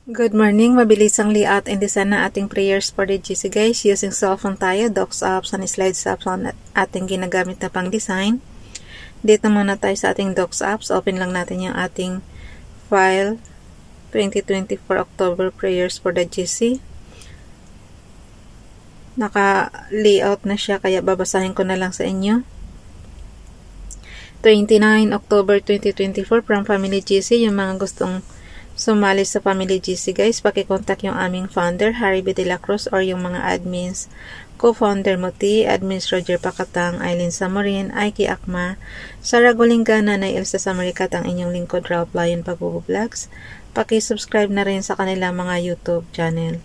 Good morning, mabilis ang layout and design na ating prayers for the GC guys. Using cellphone tayo, docs apps and slides apps ang ating ginagamit na pang design. Dito muna tayo sa ating docs apps. Open lang natin yung ating file 2024 October prayers for the GC. Naka-layout na siya kaya babasahin ko na lang sa inyo. 29 October 2024 from Family GC. Yung mga gustong sumali sa Family GC guys, pakicontact yung aming founder, Harry B. De La Cruz, or yung mga admins, co-founder Muti, admins Roger Pacatang, Aileen Samorin, Aiki Akma, Sarah Golingana, na Elsa Samaricat, ang inyong lingkod, Ralph Lion Pag-Vlogs. Paki-subscribe na rin sa kanilang mga YouTube channel.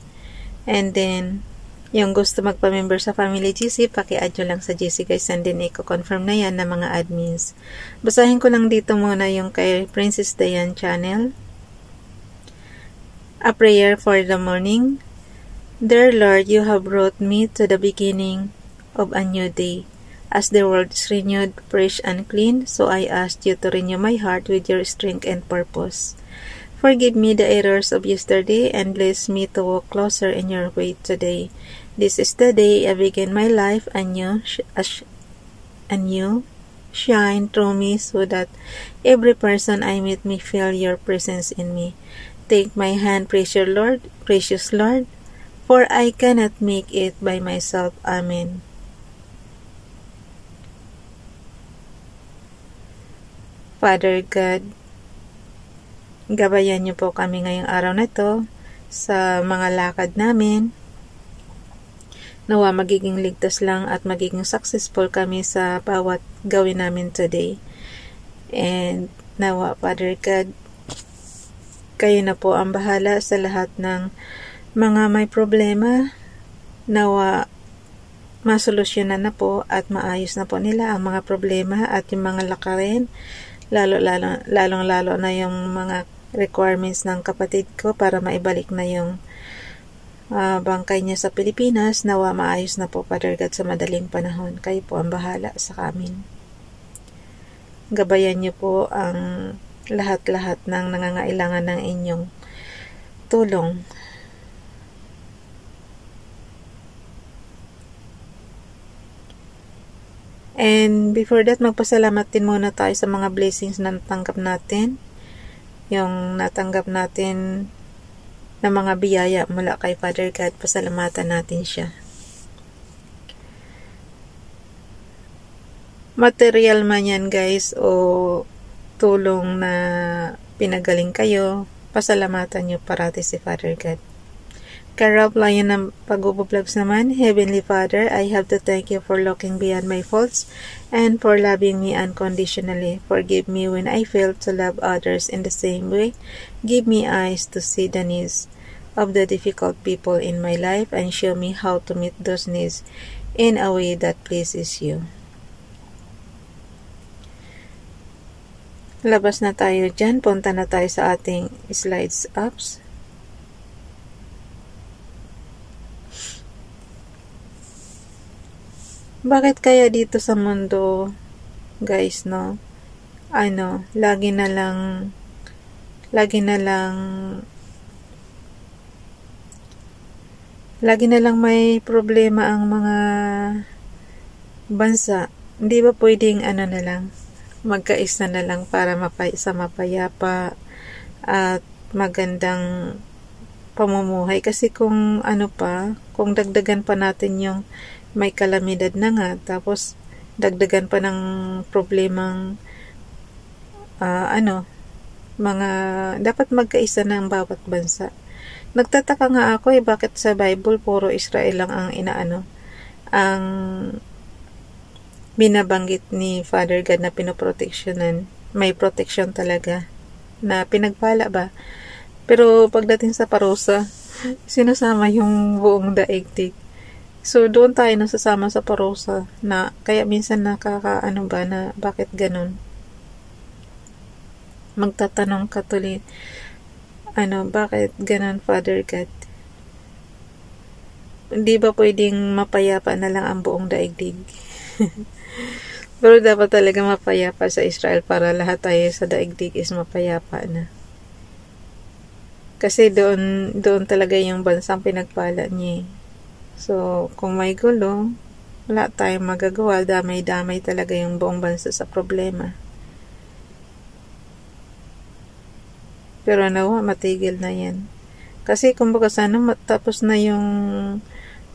And then, yung gusto magpa-member sa Family GC, paki-add nyo lang sa GC guys, and then i-confirm na yan ng mga admins. Basahin ko lang dito muna yung kay Princess Diane channel. A prayer for the morning. Dear Lord, you have brought me to the beginning of a new day. As the world is renewed, fresh and clean, so I ask you to renew my heart with your strength and purpose. Forgive me the errors of yesterday and bless me to walk closer in your way today. This is the day I begin my life anew, shine through me so that every person I meet may feel your presence in me. Take my hand, precious Lord, for I cannot make it by myself. Amen. Father God, gabayan niyo po kami ngayong araw na ito sa mga lakad namin. Nawa magiging ligtas lang at magiging successful kami sa bawat gawin namin today. And nawa, Father God, kayo na po ang bahala sa lahat ng mga may problema. Nawa masolusyonan na po at maayos na po nila ang mga problema at yung mga lakarin. Lalong-lalo na yung mga requirements ng kapatid ko para maibalik na yung bangkay niya sa Pilipinas. Nawa maayos na po, Father God, sa madaling panahon. Kayo po ang bahala sa amin. Gabayan niyo po ang lahat-lahat ng nangangailangan ng inyong tulong. And before that, magpasalamat din muna tayo sa mga blessings na natanggap natin. Yung natanggap natin na mga biyaya mula kay Father God, pasalamatan natin siya. Material man yan guys, o tulong na pinagaling kayo, pasalamatan nyo parati si Father God. Ralph Lion ng Pag-Vlogs naman. Heavenly Father, I have to thank you for looking beyond my faults and for loving me unconditionally. Forgive me when I fail to love others in the same way. Give me eyes to see the needs of the difficult people in my life and show me how to meet those needs in a way that pleases you. Labas na tayo dyan. Punta na tayo sa ating slides apps. Bakit kaya dito sa mundo, guys, no? Lagi na lang may problema ang mga bansa. Hindi ba pwedeng na lang, magkaisa na lang para mapayapa at magandang pamumuhay? Kasi kung kung dagdagan pa natin yung may kalamidad na nga, tapos dagdagan pa ng problemang mga dapat magkaisa na ang bawat bansa. Nagtataka nga ako bakit sa Bible puro Israel lang ang ang binabanggit ni Father God na pinoproteksyonan. May protection talaga na pinagpala ba? Pero pagdating sa parusa, sinasama yung buong daigdig. So doon tayo nasasama sa parusa, na kaya minsan nakakaano ba na bakit ganun? Magtatanong ka tuloy, bakit ganun, Father God? Hindi ba pwedeng mapayapa na lang ang buong daigdig? Pero dapat talaga mapayapa sa Israel para lahat tayo sa daigdig is mapayapa na. Kasi doon talaga yung bansang pinagpala niya. So, kung may gulo, wala tayong magagawa. Damay-damay talaga yung buong bansa sa problema. Pero nawa, matigil na yan. Kasi kumbaga sana matapos na yung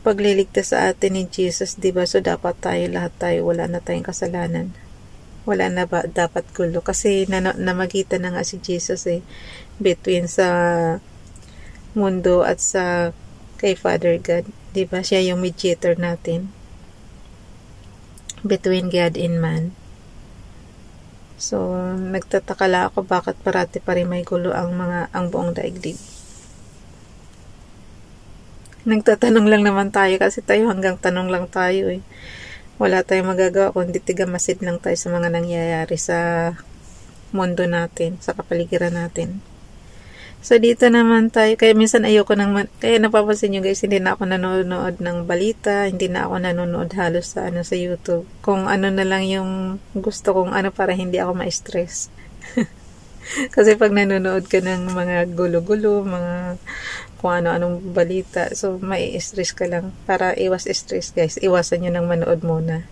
pagliligtas sa atin ni Jesus, diba? So, dapat lahat tayo, wala na tayong kasalanan. Wala na ba dapat gulo? Kasi namagitan na nga si Jesus between sa mundo at sa kay Father God. Diba? Siya yung mediator natin between God and man. So, nagtatakala ako bakit parati pa rin may gulo ang buong daigdig. Nagtatanong lang naman tayo kasi tayo hanggang tanong lang tayo Wala tayong magagawa kundi tigamasid lang tayo sa mga nangyayari sa mundo natin, sa kapaligiran natin. So, dito naman tayo, kaya minsan kaya napapansin nyo guys, hindi na ako nanonood ng balita, hindi na ako nanonood halos sa YouTube. Kung ano na lang yung gusto kong para hindi ako ma-stress. Kasi pag nanonood ka ng mga gulo-gulo, mga kung ano-anong balita, so may stress ka lang. Para iwas stress guys, iwasan nyo ng manood muna.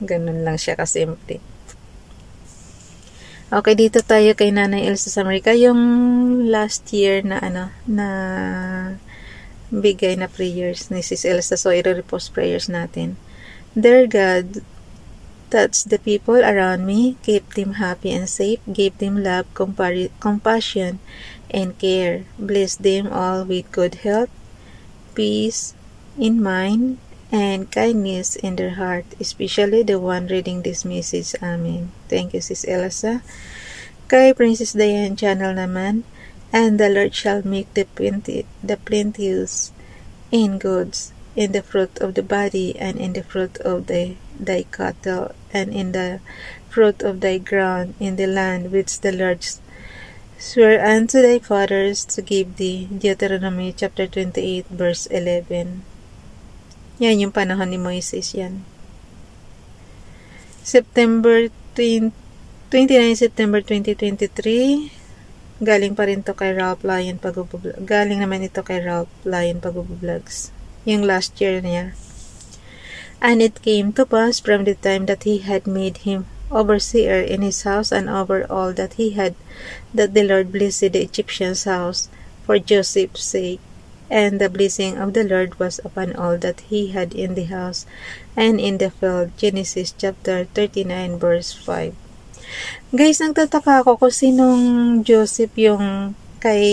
Ganun lang siya kasimple. Okay, dito tayo kay Nanay Elsa sa Amerika. Yung last year na na bigay na prayers ni Sis Elsa. So, i-repost prayers natin. Dear God, touch the people around me, keep them happy and safe, give them love, compassion, and care. Bless them all with good health, peace in mind, and kindness in their heart, especially the one reading this message. Amen. Thank you, Sis Elsa. Kay Princess Diane channel naman, and the Lord shall make the plenteous in goods, in the fruit of the body, and in the fruit of thy cattle, and in the fruit of thy ground, in the land which the Lord sware unto thy fathers to give thee. Deuteronomy chapter 28 verse 11. Yan yung panahon ni Moises yan. September 29 September 2023. Galing pa rin to kay Ralph Lyon Pag-vlog. Galing naman ito kay Ralph Lyon Pag-vlogs. Yung last year niya. And it came to pass from the time that he had made him overseer in his house and over all that he had, that the Lord blessed the Egyptian's house for Joseph's sake. And the blessing of the Lord was upon all that he had in the house and in the field. Genesis chapter 39 verse 5. Guys, nagtataka ako kung sinong Joseph yung kay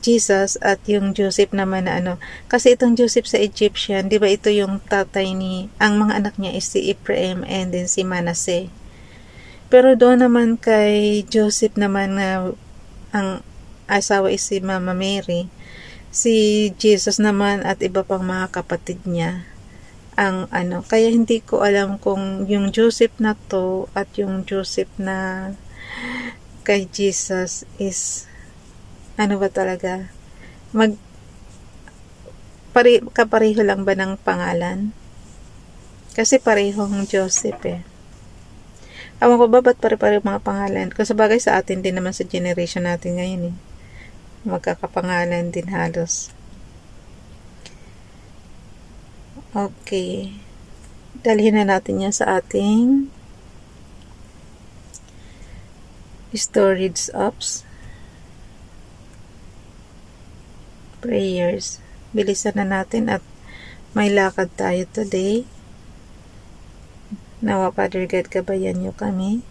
Jesus at yung Joseph naman na Kasi itong Joseph sa Egyptian, di ba ito yung tatay ang mga anak niya is si Ephraim and then si Manasseh. Pero doon naman kay Joseph naman na ang asawa is si Mama Mary. Si Jesus naman at iba pang mga kapatid niya ang kaya hindi ko alam kung yung Joseph na to at yung Joseph na kay Jesus is ba talaga kapareho lang ba ng pangalan? Kasi parehong Joseph Awan ko ba ba't pare-pareho mga pangalan? Kasi sabagay sa atin din naman sa generation natin ngayon magkakapangalan din halos. Okay. Dalhin na natin yan sa ating storage apps. Prayers. Bilisan na natin at may lakad tayo today. Nawa Father God, gabayan niyo kami.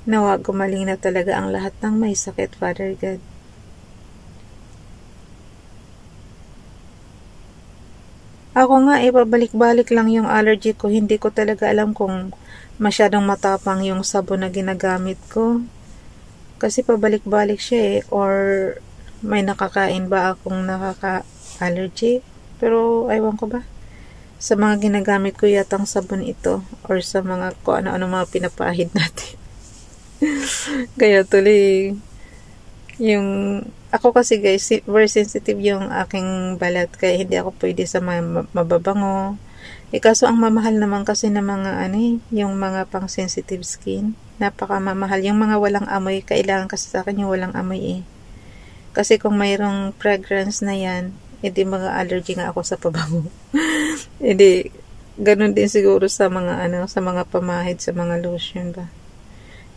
Nawa gumaling na talaga ang lahat ng may sakit, Father God. Ako nga, pabalik-balik lang yung allergy ko. Hindi ko talaga alam kung masyadong matapang yung sabon na ginagamit ko. Kasi pabalik-balik siya or may nakakain ba akong nakaka-allergy. Pero, aywan ko ba? Sa mga ginagamit ko yatang sabon ito or sa mga kung ano-ano mga pinapahid natin. Kaya tuloy yung ako kasi guys, very sensitive yung aking balat kaya hindi ako pwede sa mababango. Kaso ang mamahal naman kasi ng mga yung mga pang sensitive skin, Napakamamahal. Yung mga walang amoy, kailangan kasi sa akin yung walang amoy eh. Kasi kung mayroong fragrance na yan, edi mga allergy nga ako sa pabango. Edi, ganun din siguro sa mga sa mga pamahid, sa mga lotion ba.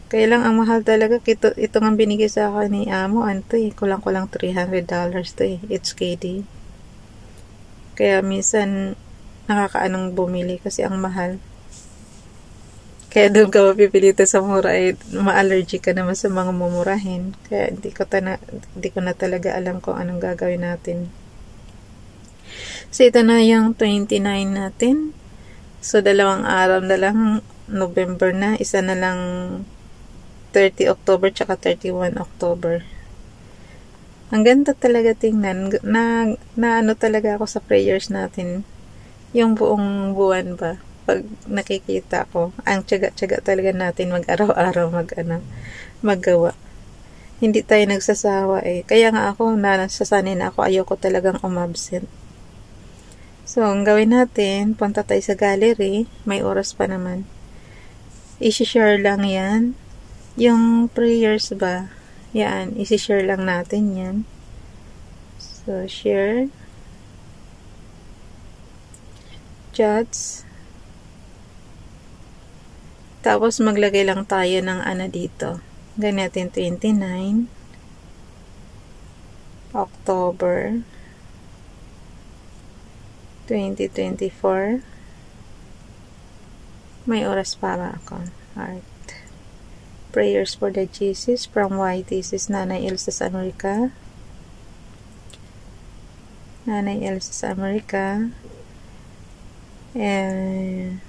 Kaya lang ang mahal talaga. Ito nga binigay sa akin ni Amo, kulang-kulang $300 to eh. It's KD. Kaya minsan, nakakaanong bumili kasi ang mahal. Kaya doon ka mapipilitan sa mura eh, ma-allergy ka naman sa mga mumurahin. Kaya hindi ko na talaga alam kung anong gagawin natin. So ito na yung 29 natin. So 2 araw na lang, November na, isa na lang 30 October tsaka 31 October. Ang ganda talaga tingnan. Na talaga ako sa prayers natin. Yung buong buwan ba? Pag nakikita ko, ang tiyaga-tiyaga talaga natin mag-araw-araw maggawa. Hindi tayo nagsasawa eh. Kaya nga ako, nasasanay na ako, ayoko talagang umabsent. So, ang gawin natin, punta tayo sa gallery, may oras pa naman. I-share lang yan. Yung prayers ba, yan, i-share lang natin yan. So, share. Chats. Tapos, maglagay lang tayo ng dito. Ganyan natin 29 October 2024. May oras pa ba ako? Heart. Prayers for the Jesus from YTC's Nanay Elsa sa Amerika. Nanay Elsa sa Amerika. And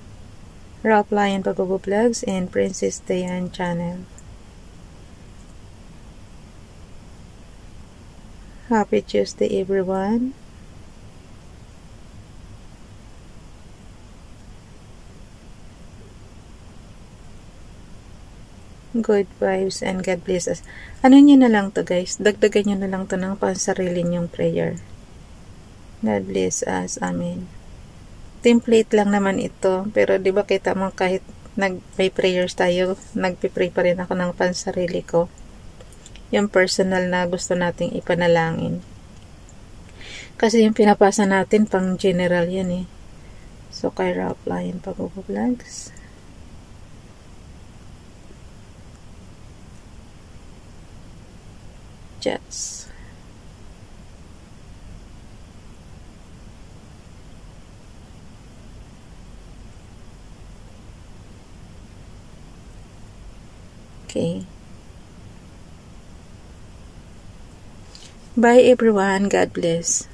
Ralph Lion Pagogo Vlogs and Princess Diane Channel. Happy Tuesday everyone. Good vibes and God bless us. Ano nyo na lang to guys? Dagdagan nyo na lang to ng pansarili nyong prayer. God bless us. Amen. Template lang naman ito. Pero di ba kita mo kahit may prayers tayo, nagpipray pa rin ako ng pansarili ko. Yung personal na gusto nating ipanalangin. Kasi yung pinapasa natin pang general yan eh. So kay Ralph Lion Pagogo Vlogs. Chats. Okay. Bye everyone. God bless.